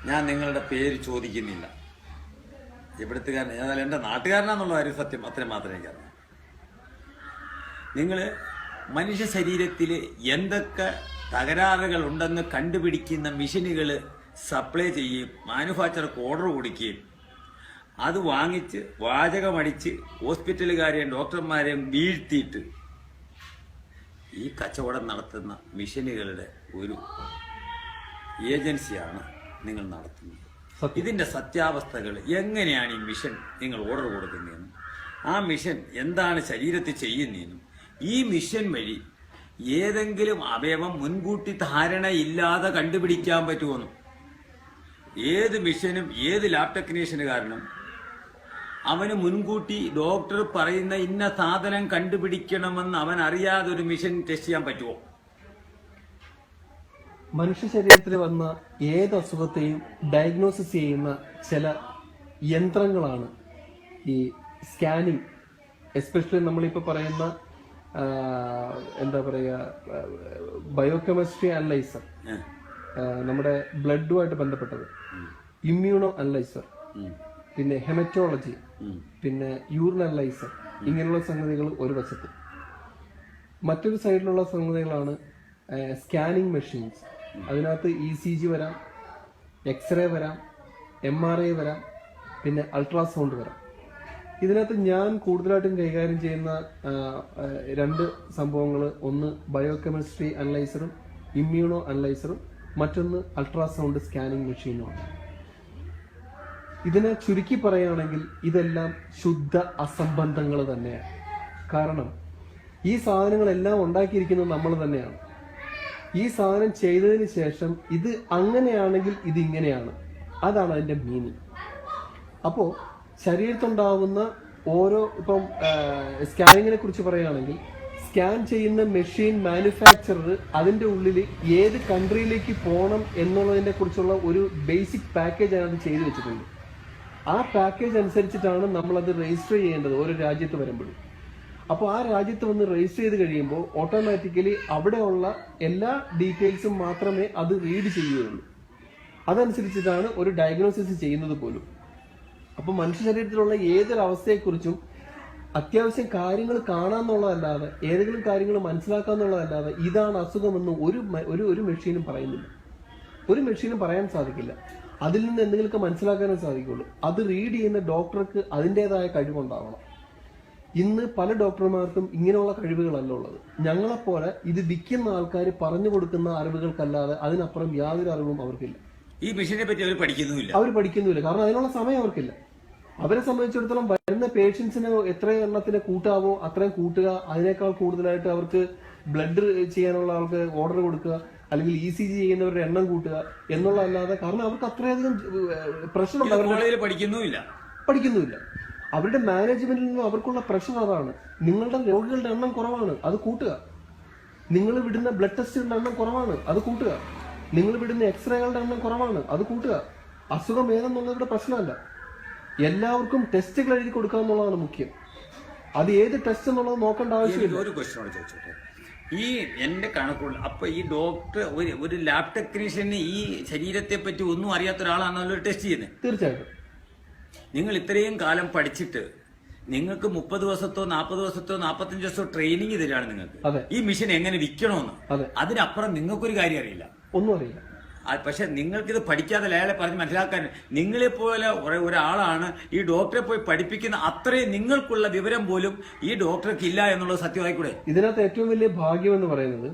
ഞാൻ നിങ്ങളുടെ പേര് ചോദിക്കുന്നില്ല. ഇവിടുത്തുകാരൻ, എന്നാൽ എൻ്റെ നാട്ടുകാരനാന്നുള്ള കാര്യം സത്യം അത്രയും മാത്രമേ എനിക്കറിയാം. നിങ്ങൾ മനുഷ്യ ശരീരത്തിൽ എന്തൊക്കെ തകരാറുകൾ ഉണ്ടെന്ന് കണ്ടുപിടിക്കുന്ന മെഷീനുകൾ സപ്ലൈ ചെയ്യും, മാനുഫാക്ചർക്ക് ഓർഡർ കൊടുക്കുകയും അത് വാങ്ങിച്ച് വാചകമടിച്ച് ഹോസ്പിറ്റലുകാരെയും ഡോക്ടർമാരെയും വീഴ്ത്തിയിട്ട് ഈ കച്ചവടം നടത്തുന്ന മെഷീനുകളുടെ ഒരു ഏജൻസിയാണ് നിങ്ങൾ നടത്തുന്നത്. ഇതിൻ്റെ സത്യാവസ്ഥകൾ എങ്ങനെയാണ് ഈ മിഷൻ നിങ്ങൾ ഓർഡർ കൊടുക്കുന്നതെന്നും ആ മിഷൻ എന്താണ് ശരീരത്തിൽ ചെയ്യുന്നതെന്നും ഈ മിഷൻ വഴി ഏതെങ്കിലും അവയവം മുൻകൂട്ടി ധാരണയില്ലാതെ കണ്ടുപിടിക്കാൻ പറ്റുമെന്നും ഏത് മിഷനും ഏത് ലാബ് ടെക്നീഷ്യനുകാരനും അവന് മുൻകൂട്ടി ഡോക്ടർ പറയുന്ന ഇന്ന സാധനം കണ്ടുപിടിക്കണമെന്ന് അവൻ അറിയാതെ ഒരു മിഷൻ ടെസ്റ്റ് ചെയ്യാൻ പറ്റുമോ? മനുഷ്യ ശരീരത്തിൽ വന്ന ഏത് അസുഖത്തെയും ഡയഗ്നോസിസ് ചെയ്യുന്ന ചില യന്ത്രങ്ങളാണ് ഈ സ്കാനിങ്. എസ്പെഷ്യലി നമ്മളിപ്പോൾ പറയുന്ന എന്താ പറയുക, ബയോകെമിസ്ട്രി അനലൈസർ, നമ്മുടെ ബ്ലഡുമായിട്ട് ബന്ധപ്പെട്ടത്, ഇമ്മ്യൂണോ അനലൈസർ, പിന്നെ ഹെമറ്റോളജി, പിന്നെ യൂറിൻ അനലൈസർ, ഇങ്ങനെയുള്ള സംഗതികൾ ഒരു വശത്ത്. മറ്റൊരു സൈഡിലുള്ള സംഗതികളാണ് സ്കാനിങ് മെഷീൻസ്. അതിനകത്ത് ECG വരാം, എക്സ്റേ വരാം, MRI വരാം, പിന്നെ അൾട്രാസൗണ്ട് വരാം. ഇതിനകത്ത് ഞാൻ കൂടുതലായിട്ടും കൈകാര്യം ചെയ്യുന്ന രണ്ട് സംഭവങ്ങൾ, ഒന്ന് ബയോകെമിസ്ട്രി അനലൈസറും ഇമ്മ്യൂണോ അനലൈസറും, മറ്റൊന്ന് അൾട്രാസൗണ്ട് സ്കാനിങ് മെഷീനുമാണ്. ഇതിനെ ചുരുക്കി പറയുകയാണെങ്കിൽ ഇതെല്ലാം ശുദ്ധ അസംബന്ധങ്ങൾ തന്നെയാണ്. കാരണം ഈ സാധനങ്ങളെല്ലാം ഉണ്ടാക്കിയിരിക്കുന്നത് നമ്മൾ തന്നെയാണ്. ഈ സാധനം ചെയ്തതിന് ശേഷം ഇത് അങ്ങനെയാണെങ്കിൽ ഇത് ഇങ്ങനെയാണ്, അതാണ് അതിന്റെ മീനിങ്. അപ്പോൾ ശരീരത്തുണ്ടാവുന്ന ഓരോ, ഇപ്പം സ്കാനിങ്ങിനെ കുറിച്ച് പറയുകയാണെങ്കിൽ സ്കാൻ ചെയ്യുന്ന മെഷീൻ മാനുഫാക്ചറർ അതിന്റെ ഉള്ളിൽ ഏത് കൺട്രിയിലേക്ക് പോകണം എന്നുള്ളതിനെ കുറിച്ചുള്ള ഒരു ബേസിക് പാക്കേജ് അതിനകത്ത് ചെയ്തു വെച്ചിട്ടുണ്ട്. ആ പാക്കേജ് അനുസരിച്ചിട്ടാണ് നമ്മളത് രജിസ്റ്റർ ചെയ്യേണ്ടത് ഓരോ രാജ്യത്ത് വരുമ്പോഴും. അപ്പോൾ ആ രാജ്യത്ത് വന്ന് രജിസ്റ്റർ ചെയ്ത് കഴിയുമ്പോൾ ഓട്ടോമാറ്റിക്കലി അവിടെയുള്ള എല്ലാ ഡീറ്റെയിൽസും മാത്രമേ അത് റീഡ് ചെയ്യുകയുള്ളൂ. അതനുസരിച്ചിട്ടാണ് ഒരു ഡയഗ്നോസിസ് ചെയ്യുന്നത് പോലും. അപ്പോൾ മനുഷ്യ ശരീരത്തിലുള്ള ഏതൊരു അവസ്ഥയെക്കുറിച്ചും അത്യാവശ്യം കാര്യങ്ങൾ കാണാന്നുള്ളതല്ലാതെ, ഏതെങ്കിലും കാര്യങ്ങൾ മനസ്സിലാക്കാന്നുള്ളതല്ലാതെ ഇതാണ് അസുഖമെന്ന് ഒരു മെഷീനും പറയുന്നില്ല. ഒരു മെഷീനും പറയാൻ സാധിക്കില്ല. അതിൽ നിന്ന് എന്തെങ്കിലുമൊക്കെ മനസ്സിലാക്കാനേ സാധിക്കുള്ളൂ. അത് റീഡ് ചെയ്യുന്ന ഡോക്ടർക്ക് അതിൻ്റെതായ കഴിവുണ്ടാവണം. ഇന്ന് പല ഡോക്ടർമാർക്കും ഇങ്ങനെയുള്ള കഴിവുകളല്ല ഉള്ളത്. ഞങ്ങളെപ്പോലെ ഇത് വിൽക്കുന്ന ആൾക്കാർ പറഞ്ഞു കൊടുക്കുന്ന അറിവുകൾക്കല്ലാതെ അതിനപ്പുറം യാതൊരു അറിവും അവർക്കില്ല. ഈ മെഷീനെ പറ്റി അവർ പഠിക്കുന്നുമില്ല. കാരണം അതിനുള്ള സമയം അവർക്കില്ല. അവരെ സംബന്ധിച്ചിടത്തോളം വരുന്ന പേഷ്യൻസിന് എത്ര എണ്ണത്തിന് കൂട്ടാവോ അത്രയും കൂട്ടുക, അതിനേക്കാൾ കൂടുതലായിട്ട് അവർക്ക് ബ്ലഡ് ചെയ്യാനുള്ള ആൾക്ക് ഓർഡർ കൊടുക്കുക, അല്ലെങ്കിൽ ECG ചെയ്യുന്നവരുടെ എണ്ണം കൂട്ടുക എന്നുള്ളതല്ലാതെ, കാരണം അവർക്ക് അത്രയധികം പ്രശ്നമുണ്ട്. അവരുടെ പഠിക്കുന്നുമില്ല. അവരുടെ മാനേജ്മെന്റിൽ നിന്നും അവർക്കുള്ള പ്രശ്നം അതാണ്. നിങ്ങളുടെ രോഗികളുടെ എണ്ണം കുറവാണ്, അത് കൂട്ടുക. നിങ്ങൾ വിടുന്ന ബ്ലഡ് ടെസ്റ്റുകളുടെ എണ്ണം കുറവാണ്, അത് കൂട്ടുക. നിങ്ങൾ വിടുന്ന എക്സ്റേകളുടെ എണ്ണം കുറവാണ്, അത് കൂട്ടുക. അസുഖം ഏതെന്നുള്ളവരുടെ പ്രശ്നമല്ല. എല്ലാവർക്കും ടെസ്റ്റുകൾ എഴുതി കൊടുക്കുക എന്നുള്ളതാണ് മുഖ്യം. അത് ഏത് ടെസ്റ്റ് എന്നുള്ളത് നോക്കേണ്ട ആവശ്യമില്ല. ഒരു ക്വസ്റ്റ്യനോട് ചോദിച്ചോട്ടെ, ഈ എന്റെ കണക്കുള്ള അപ്പൊ ഈ ഡോക്ടർ ഒരു ലാബ് ടെക്നീഷ്യന് ഈ ശരീരത്തെ പറ്റി ഒന്നും അറിയാത്ത ഒരാളാണല്ലോ ടെസ്റ്റ് ചെയ്യുന്നത്. തീർച്ചയായിട്ടും. നിങ്ങൾ ഇത്രയും കാലം പഠിച്ചിട്ട് നിങ്ങൾക്ക് 30 ദിവസത്തോ 40 ദിവസത്തോ 45 ദിവസത്തോ ട്രെയിനിങ് തരികയാണ് നിങ്ങൾക്ക് ഈ മിഷൻ എങ്ങനെ വിൽക്കണമെന്ന്. അതിനപ്പുറം നിങ്ങൾക്കൊരു കാര്യം അറിയില്ല, ഒന്നും അറിയില്ല. പക്ഷെ നിങ്ങൾക്കിത് പഠിക്കാതെ അയാളെ പറഞ്ഞ് മനസ്സിലാക്കാൻ നിങ്ങളെപ്പോലെ ഒരാളാണ് ഈ ഡോക്ടറെ പോയി പഠിപ്പിക്കുന്ന അത്രയും നിങ്ങൾക്കുള്ള വിവരം പോലും ഈ ഡോക്ടർക്ക് ഇല്ല എന്നുള്ളത് സത്യമായിക്കൂടെ? ഇതിനകത്ത് ഏറ്റവും വലിയ ഭാഗ്യം എന്ന് പറയുന്നത്,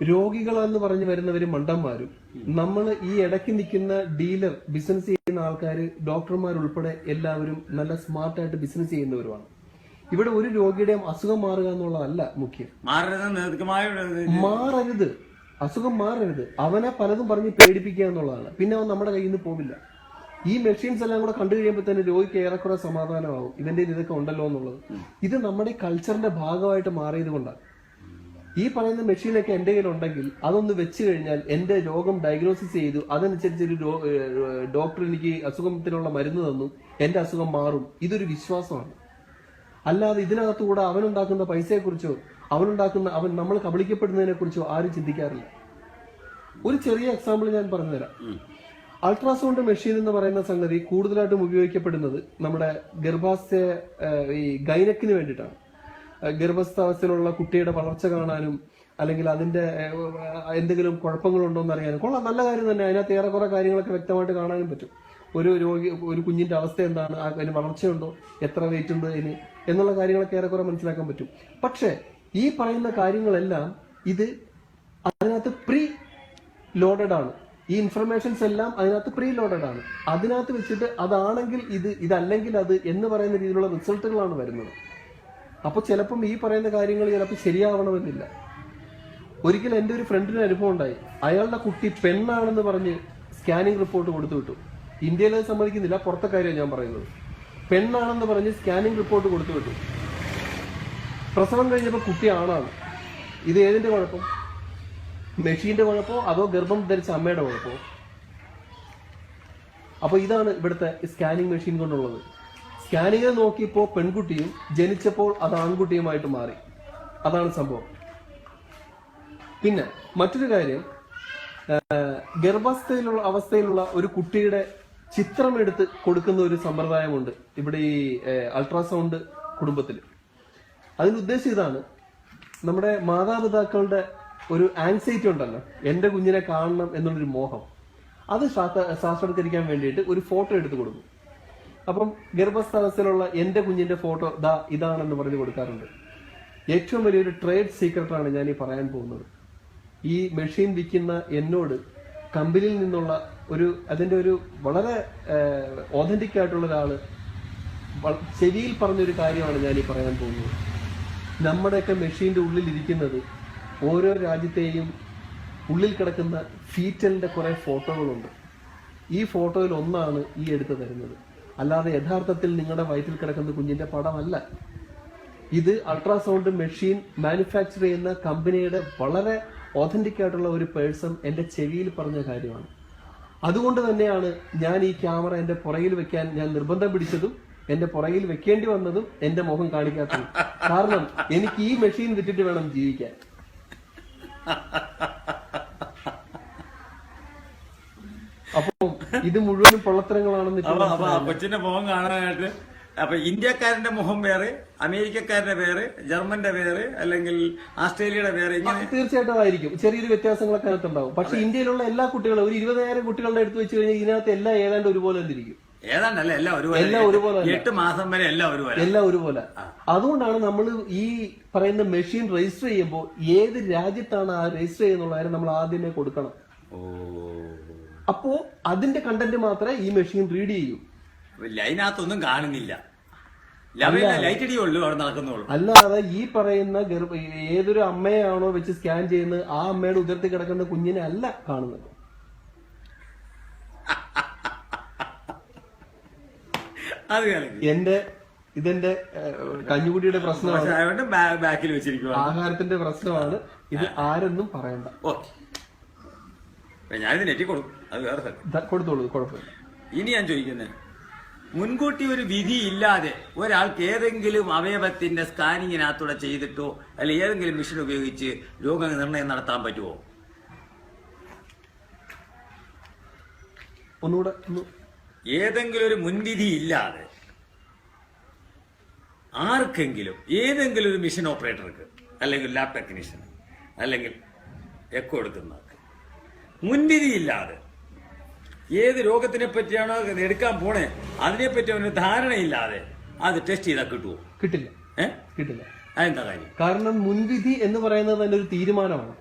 രോഗികളെന്ന് പറഞ്ഞു വരുന്നവര് മണ്ടന്മാരും നമ്മൾ ഈ ഇടയ്ക്ക് നിൽക്കുന്ന ഡീലർ, ബിസിനസ് ചെയ്യുന്ന ആൾക്കാർ, ഡോക്ടർമാരുൾപ്പെടെ എല്ലാവരും നല്ല സ്മാർട്ടായിട്ട് ബിസിനസ് ചെയ്യുന്നവരുമാണ്. ഇവിടെ ഒരു രോഗിയുടെയും അസുഖം മാറുക എന്നുള്ളതല്ല മുഖ്യം. മാറരുത്, അസുഖം മാറരുത്. അവനെ പലതും പറഞ്ഞ് പേടിപ്പിക്കുക എന്നുള്ളതാണ്. പിന്നെ അവൻ നമ്മുടെ കയ്യിൽ നിന്ന് പോവില്ല. ഈ മെഷീൻസ് എല്ലാം കൂടെ കണ്ടു കഴിയുമ്പോൾ തന്നെ രോഗിക്ക് ഏറെക്കുറെ സമാധാനമാവും, ഇവന്റെ ഇതൊക്കെ ഉണ്ടല്ലോ എന്നുള്ളത്. ഇത് നമ്മുടെ കൾച്ചറിന്റെ ഭാഗമായിട്ട് മാറിയത് കൊണ്ടാണ്. ഈ പറയുന്ന മെഷീനൊക്കെ എന്റെ കയ്യിലുണ്ടെങ്കിൽ അതൊന്ന് വെച്ച് കഴിഞ്ഞാൽ എന്റെ രോഗം ഡയഗ്നോസിസ് ചെയ്തു, അതനുസരിച്ച് ഒരു ഡോക്ടർ എനിക്ക് അസുഖത്തിനുള്ള മരുന്ന് തന്നു, എന്റെ അസുഖം മാറും. ഇതൊരു വിശ്വാസമാണ്. അല്ലാതെ ഇതിനകത്തുകൂടെ അവനുണ്ടാക്കുന്ന പൈസയെക്കുറിച്ചോ അവൻ നമ്മൾ കബളിക്കപ്പെടുന്നതിനെ കുറിച്ചോ ആരും ചിന്തിക്കാറില്ല. ഒരു ചെറിയ എക്സാമ്പിൾ ഞാൻ പറഞ്ഞുതരാം. അൾട്രാസൗണ്ട് മെഷീൻ എന്ന് പറയുന്ന സംഗതി കൂടുതലായിട്ടും ഉപയോഗിക്കപ്പെടുന്നത് നമ്മുടെ ഗർഭാശയ ഈ ഗൈനക്കിന് വേണ്ടിയിട്ടാണ്. ഗർഭസ്ഥാവസ്ഥയിലുള്ള കുട്ടിയുടെ വളർച്ച കാണാനും അല്ലെങ്കിൽ അതിന്റെ എന്തെങ്കിലും കുഴപ്പങ്ങളുണ്ടോ എന്ന് അറിയാനും കൊള്ളാം, നല്ല കാര്യം തന്നെ. അതിനകത്ത് ഏറെക്കുറെ കാര്യങ്ങളൊക്കെ വ്യക്തമായിട്ട് കാണാനും പറ്റും. ഒരു കുഞ്ഞിന്റെ അവസ്ഥ എന്താണ്, അതിന് വളർച്ചയുണ്ടോ, എത്ര വെയിറ്റ് ഉണ്ട് അതിന് എന്നുള്ള കാര്യങ്ങളൊക്കെ ഏറെക്കുറെ മനസ്സിലാക്കാൻ പറ്റും. പക്ഷെ ഈ പറയുന്ന കാര്യങ്ങളെല്ലാം ഇത് അതിനകത്ത് പ്രീ ലോഡഡ് ആണ്. ഈ ഇൻഫർമേഷൻസ് എല്ലാം അതിനകത്ത് പ്രീ ലോഡഡ് ആണ്. അതിനകത്ത് വെച്ചിട്ട് അതാണെങ്കിൽ ഇതല്ലെങ്കിൽ അത് എന്ന് പറയുന്ന രീതിയിലുള്ള റിസൾട്ടുകളാണ് വരുന്നത്. അപ്പൊ ചിലപ്പം ഈ പറയുന്ന കാര്യങ്ങൾ ചിലപ്പോൾ ശരിയാവണമെന്നില്ല. ഒരിക്കൽ എൻ്റെ ഒരു ഫ്രണ്ടിന് അനുഭവം ഉണ്ടായി. അയാളുടെ കുട്ടി പെണ്ണാണെന്ന് പറഞ്ഞ് സ്കാനിങ് റിപ്പോർട്ട് കൊടുത്തു വിട്ടു. ഇന്ത്യയിൽ അത് സമ്മതിക്കുന്നില്ല, പുറത്തെ കാര്യമാണ് ഞാൻ പറയുന്നത്. പെണ്ണാണെന്ന് പറഞ്ഞ് സ്കാനിങ് റിപ്പോർട്ട് കൊടുത്തു വിട്ടു. പ്രസവം കഴിഞ്ഞപ്പോൾ കുട്ടി ആണാണ്. ഇത് ഏതിന്റെ കുഴപ്പം? മെഷീന്റെ കുഴപ്പമോ അതോ ഗർഭം ധരിച്ച അമ്മയുടെ കുഴപ്പമോ? അപ്പൊ ഇതാണ് ഇവിടുത്തെ സ്കാനിങ് മെഷീൻ കൊണ്ടുള്ളത്. സ്കാനിങ്ങിൽ നോക്കിയപ്പോൾ പെൺകുട്ടിയും ജനിച്ചപ്പോൾ അത് ആൺകുട്ടിയുമായിട്ട് മാറി. അതാണ് സംഭവം. പിന്നെ മറ്റൊരു കാര്യം, ഗർഭാവസ്ഥയിലുള്ള അവസ്ഥയിലുള്ള ഒരു കുട്ടിയുടെ ചിത്രം എടുത്ത് കൊടുക്കുന്ന ഒരു സമ്പ്രദായമുണ്ട് ഇവിടെ ഈ അൾട്രാസൗണ്ട് കുടുംബത്തിൽ. അതിന് ഉദ്ദേശം ഇതാണ്, നമ്മുടെ മാതാപിതാക്കളുടെ ഒരു ആങ്സൈറ്റി ഉണ്ടല്ലോ, എന്റെ കുഞ്ഞിനെ കാണണം എന്നുള്ളൊരു മോഹം, അത് സാക്ഷാത്കരിക്കാൻ വേണ്ടിയിട്ട് ഒരു ഫോട്ടോ എടുത്ത് കൊടുക്കും. അപ്പം ഗർഭസ്ഥാവസ്ഥയിലുള്ള എന്റെ കുഞ്ഞിന്റെ ഫോട്ടോ ഇതാണെന്ന് പറഞ്ഞു കൊടുക്കാറുണ്ട്. ഏറ്റവും വലിയൊരു ട്രേഡ് സീക്രട്ടാണ് ഞാൻ ഈ പറയാൻ പോകുന്നത്. ഈ മെഷീൻ വിൽക്കുന്ന എന്നോട് കമ്പനിയിൽ നിന്നുള്ള അതിന്റെ ഒരു വളരെ ഓതന്റിക് ആയിട്ടുള്ള ഒരാള് ചെവിയിൽ പറഞ്ഞൊരു കാര്യമാണ് ഞാൻ ഈ പറയാൻ പോകുന്നത്. നമ്മുടെയൊക്കെ മെഷീന്റെ ഉള്ളിൽ ഇരിക്കുന്നത് ഓരോ രാജ്യത്തെയും ഉള്ളിൽ കിടക്കുന്ന ഫീറ്റലിന്റെ കുറെ ഫോട്ടോകളുണ്ട്. ഈ ഫോട്ടോയിൽ ഒന്നാണ് ഈ എടുത്തു തരുന്നത്. അല്ലാതെ യഥാർത്ഥത്തിൽ നിങ്ങളുടെ വയറ്റിൽ കിടക്കുന്ന കുഞ്ഞിന്റെ പടമല്ല. ഇത് അൾട്രാസൗണ്ട് മെഷീൻ മാനുഫാക്ചർ ചെയ്യുന്ന കമ്പനിയുടെ വളരെ ഓതന്റിക് ആയിട്ടുള്ള ഒരു പേഴ്സൺ എന്റെ ചെവിയിൽ പറഞ്ഞ കാര്യമാണ്. അതുകൊണ്ട് തന്നെയാണ് ഞാൻ ഈ ക്യാമറ എന്റെ പുറകിൽ വെക്കാൻ ഞാൻ നിർബന്ധം പിടിച്ചതും എന്റെ പുറകിൽ വെക്കേണ്ടി വന്നതും എന്റെ മുഖം കാണിക്കാത്തതും. കാരണം എനിക്ക് ഈ മെഷീൻ വിറ്റിട്ട് വേണം ജീവിക്കാൻ. അപ്പം ഇത് മുഴുവനും പൊള്ളത്തരങ്ങളാണെന്ന് കൊച്ചിന്റെ മുഖം കാണാനായിട്ട് അപ്പൊ ഇന്ത്യക്കാരന്റെ മുഖം വേറെ, അമേരിക്കക്കാരുടെ വേറെ, ജർമ്മന്റെ വേറെ, അല്ലെങ്കിൽ ഓസ്ട്രേലിയയുടെ വേറെ, ഇങ്ങനെ തീർച്ചയായിട്ടും ആയിരിക്കും. ചെറിയൊരു വ്യത്യാസങ്ങളൊക്കെ അതിനകത്തുണ്ടാവും. പക്ഷെ ഇന്ത്യയിലുള്ള എല്ലാ കുട്ടികളും ഒരു 20,000 കുട്ടികളുടെ എടുത്ത് വെച്ച് കഴിഞ്ഞാൽ ഇതിനകത്ത് എല്ലാം ഏതാണ്ട് ഒരുപോലെ ഇരിക്കും. ഏതാണ്ടല്ല എല്ലാം ഒരുപോലെ 8 മാസം വരെ എല്ലാം ഒരുപോലെ. അതുകൊണ്ടാണ് നമ്മൾ ഈ പറയുന്ന മെഷീൻ രജിസ്റ്റർ ചെയ്യുമ്പോൾ ഏത് രാജ്യത്താണ് ആ രജിസ്റ്റർ ചെയ്യുന്നുള്ള കാര്യം നമ്മൾ ആദ്യമേ കൊടുക്കണം. അപ്പോ അതിന്റെ കണ്ടന്റ് മാത്രമേ ഈ മെഷീൻ റീഡ് ചെയ്യൂ. അതിനകത്തൊന്നും കാണുന്നില്ല, ലൈറ്റ് അടിയുള്ളൂ, അവിടെ നടക്കുന്നുള്ളൂ. അല്ലാതെ ഈ പറയുന്ന ഏതൊരു അമ്മയാണോ വെച്ച് സ്കാൻ ചെയ്യുന്നത് ആ അമ്മയുടെ ഉദരത്തിൽ കിടക്കുന്ന കുഞ്ഞിനെ അല്ല കാണുന്നത്. ഇതെന്റെ കഞ്ഞുകുടിയുടെ പ്രശ്നമാണ്, ബാക്കിൽ വെച്ചിരിക്കുക, ആഹാരത്തിന്റെ പ്രശ്നമാണ്. ഇത് ആരെന്നും പറയണ്ട. ഞാനിത് നെറ്റി കൊടുക്കും, അത് വേറെ കൊടുത്തോളൂ, കുഴപ്പമില്ല. ഇനി ഞാൻ ചോദിക്കുന്നത്, മുൻകൂട്ടി ഒരു വിധി ഇല്ലാതെ ഒരാൾക്ക് ഏതെങ്കിലും അവയവത്തിന്റെ സ്കാനിങ്ങിനകത്തൂടെ ചെയ്തിട്ടോ അല്ലെ ഏതെങ്കിലും മെഷീൻ ഉപയോഗിച്ച് രോഗനിർണയം നടത്താൻ പറ്റുമോ? ഒന്നുകൂടെ. ഏതെങ്കിലും ഒരു മുൻവിധി ഇല്ലാതെ ആർക്കെങ്കിലും ഏതെങ്കിലും ഒരു മെഷീൻ ഓപ്പറേറ്റർക്ക് അല്ലെങ്കിൽ ലാബ് ടെക്നീഷ്യന് അല്ലെങ്കിൽ എക്കോ എടുക്കുന്നവർക്ക് മുൻവിധി ഇല്ലാതെ ഏത് രോഗത്തിനെ പറ്റിയാണോ എടുക്കാൻ പോണേ അതിനെപ്പറ്റി അവന് ധാരണയില്ലാതെ അത് ടെസ്റ്റ് ചെയ്താൽ കിട്ടുമോ? കിട്ടില്ല. കിട്ടില്ല. അതെന്താ കാര്യം? കാരണം മുൻവിധി എന്ന് പറയുന്നത് തന്നെ ഒരു തീരുമാനമാണ്.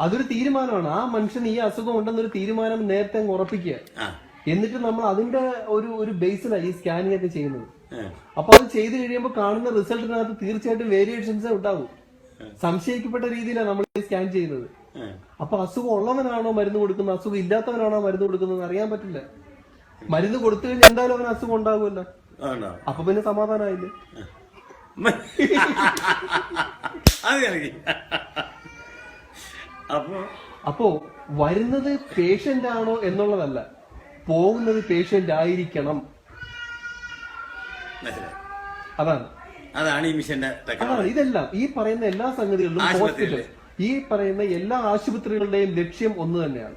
അതൊരു തീരുമാനമാണ്. ആ മനുഷ്യന് ഈ അസുഖം ഉണ്ടെന്നൊരു തീരുമാനം നേരത്തെ അങ്ങ് ഉറപ്പിക്കുക. എന്നിട്ട് നമ്മൾ അതിന്റെ ഒരു ബേസിലാണ് ഈ സ്കാനിങ് ഒക്കെ ചെയ്യുന്നത്. അപ്പൊ അത് ചെയ്ത് കഴിയുമ്പോൾ കാണുന്ന റിസൾട്ടിനകത്ത് തീർച്ചയായിട്ടും വേരിയേഷൻസ് ഉണ്ടാവും. സംശയിക്കപ്പെട്ട രീതിയിലാണ് നമ്മൾ സ്കാൻ ചെയ്യുന്നത്. അപ്പൊ അസുഖം ഉള്ളവനാണോ മരുന്ന് കൊടുക്കുന്നത്, അസുഖം ഇല്ലാത്തവനാണോ മരുന്ന് കൊടുക്കുന്നത് അറിയാൻ പറ്റില്ല. മരുന്ന് കൊടുത്തു കഴിഞ്ഞാൽ എന്തായാലും അവന് അസുഖം ഉണ്ടാകുമല്ലോ. അപ്പൊ പിന്നെ സമാധാനമായില്ലേ? അപ്പോ വരുന്നത് പേഷ്യന്റ് ആണോ എന്നുള്ളതല്ല, പോകുന്നത് പേഷ്യന്റ് ആയിരിക്കണം. അതാണ് ഈ മിഷന്റെ. ഇതെല്ലാം ഈ പറയുന്ന എല്ലാ സംഗതികളിലും ഹോസ്പിറ്റൽ, ഈ പറയുന്ന എല്ലാ ആശുപത്രികളുടെയും ലക്ഷ്യം ഒന്ന് തന്നെയാണ്.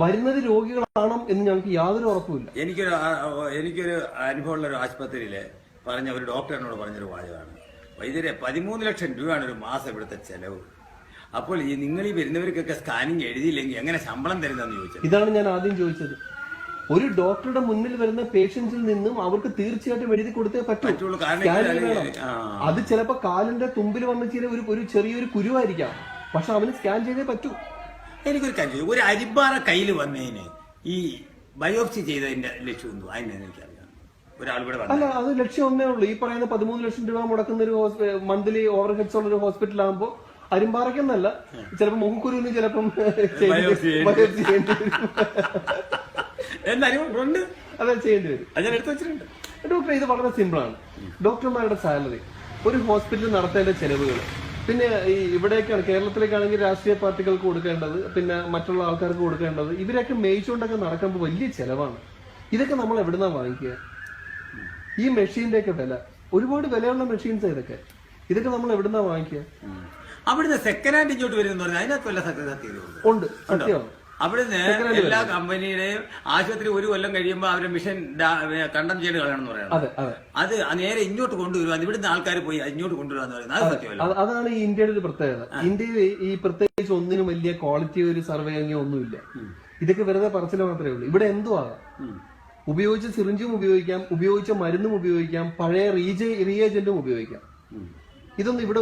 വരുന്നത് രോഗികളാണോ എന്ന് ഞങ്ങൾക്ക് യാതൊരു ഉറപ്പുമില്ല. എനിക്കൊരു അനുഭവമുള്ള ഒരു ആശുപത്രിയില് പറഞ്ഞ ഒരു ഡോക്ടർ എന്നോട് പറഞ്ഞൊരു വാചകമാണ്, വൈദ്യരെ 13 ലക്ഷം രൂപയാണ് ഒരു മാസം ഇവിടുത്തെ ചെലവ്. അപ്പോൾ നിങ്ങൾ ഈ വരുന്നവർക്കൊക്കെ സ്കാനിങ് എഴുതിയില്ലെങ്കിൽ എങ്ങനെ ശമ്പളം തരുന്നതെന്ന് ചോദിച്ചത്. ഇതാണ് ഞാൻ ആദ്യം ചോദിച്ചത്. ഒരു ഡോക്ടറുടെ മുന്നിൽ വരുന്ന പേഷ്യൻസിൽ നിന്നും അവർക്ക് തീർച്ചയായിട്ടും എഴുതി കൊടുത്തേ പറ്റുള്ളൂ. അത് ചിലപ്പോ കാലിന്റെ തുമ്പിൽ വന്ന ഒരു ചെറിയൊരു കുരുവായിരിക്കാം, പക്ഷെ അവന് സ്കാൻ ചെയ്തേ പറ്റൂ. എനിക്കൊരു കാര്യം, ഒരു അരിമ്പാറ കയ്യിൽ വന്നതിന് ഈ ബയോപ്സി ചെയ്തതിന്റെ ലക്ഷ്യം എന്തോ അതിനെ എനിക്കറിയാം. ഒരാൾ ഇവിടെ അല്ല, അത് ലക്ഷ്യം ഒന്നേ ഉള്ളൂ. ഈ പറയുന്ന 13 ലക്ഷം രൂപ മുടക്കുന്ന ഒരു മന്ത്ലി ഓവർ ഹെഡ്സ് ഉള്ള ഒരു ഹോസ്പിറ്റൽ ആകുമ്പോൾ അരിമ്പാറയ്ക്കെന്നല്ല, ചിലപ്പോ മുഖക്കുരുന്ന് ചിലപ്പം ബയോപ്സി ചെയ്യേണ്ടി വരും. അതെ, ചെയ്യേണ്ടി വരും. എടുത്തു വെച്ചിട്ടുണ്ട്. ഡോക്ടർ, ഇത് വളരെ സിമ്പിൾ ആണ്. ഡോക്ടർമാരുടെ സാലറി, ഒരു ഹോസ്പിറ്റൽ നടത്തേണ്ട ചെലവുകൾ, പിന്നെ ഈ ഇവിടേക്കാണ് കേരളത്തിലേക്കാണെങ്കിൽ രാഷ്ട്രീയ പാർട്ടികൾക്ക് കൊടുക്കേണ്ടത്, പിന്നെ മറ്റുള്ള ആൾക്കാർക്ക് കൊടുക്കേണ്ടത്, ഇവരൊക്കെ മേയിച്ചുകൊണ്ടൊക്കെ നടക്കുമ്പോൾ വലിയ ചെലവാണ്. ഇതൊക്കെ നമ്മൾ എവിടുന്നാ വാങ്ങിക്കുക? ഈ മെഷീന്റെ ഒക്കെ വില, ഒരുപാട് വിലയുള്ള മെഷീൻസ് ഇതൊക്കെ നമ്മൾ എവിടുന്നാ വാങ്ങിക്കുക? അവിടുന്ന് സെക്കൻഡ് ഹാൻഡ് ഇങ്ങോട്ട് വരുന്ന പറഞ്ഞാൽ അതിനകത്ത് വല്ല സത്യത ഉണ്ട്, സത്യമാണ്. അവിടുന്ന് എല്ലാ കമ്പനിയുടെയും ആശുപത്രി ഒരു കൊല്ലം കഴിയുമ്പോൾ അവരുടെ മിഷൻ കണ്ടം ചെയ്ത് കളയണമെന്ന് പറയുന്നത്, അത് നേരെ ഇങ്ങോട്ട് കൊണ്ടുവരുവാ, ഇവിടുന്ന് ആൾക്കാർ പോയി ഇങ്ങോട്ട് കൊണ്ടുവരാന്ന് പറയുന്നത് അത് സത്യമല്ല. അതാണ് ഈ ഇന്ത്യയുടെ ഒരു പ്രത്യേകത. ഇന്ത്യയിൽ ഈ പ്രത്യേകിച്ച് ഒന്നിനും വലിയ ക്വാളിറ്റി ഒരു സർവേ അങ്ങനെ ഒന്നുമില്ല. ഇതൊക്കെ വെറുതെ പറച്ചിൽ മാത്രമേ ഉള്ളൂ. ഇവിടെ എന്തോ ആകാം. ഉപയോഗിച്ച സിറിഞ്ചും ഉപയോഗിക്കാം, ഉപയോഗിച്ച മരുന്നും ഉപയോഗിക്കാം, പഴയ റീഏജന്റും ഉപയോഗിക്കാം. ഇതൊന്നും ഇവിടെ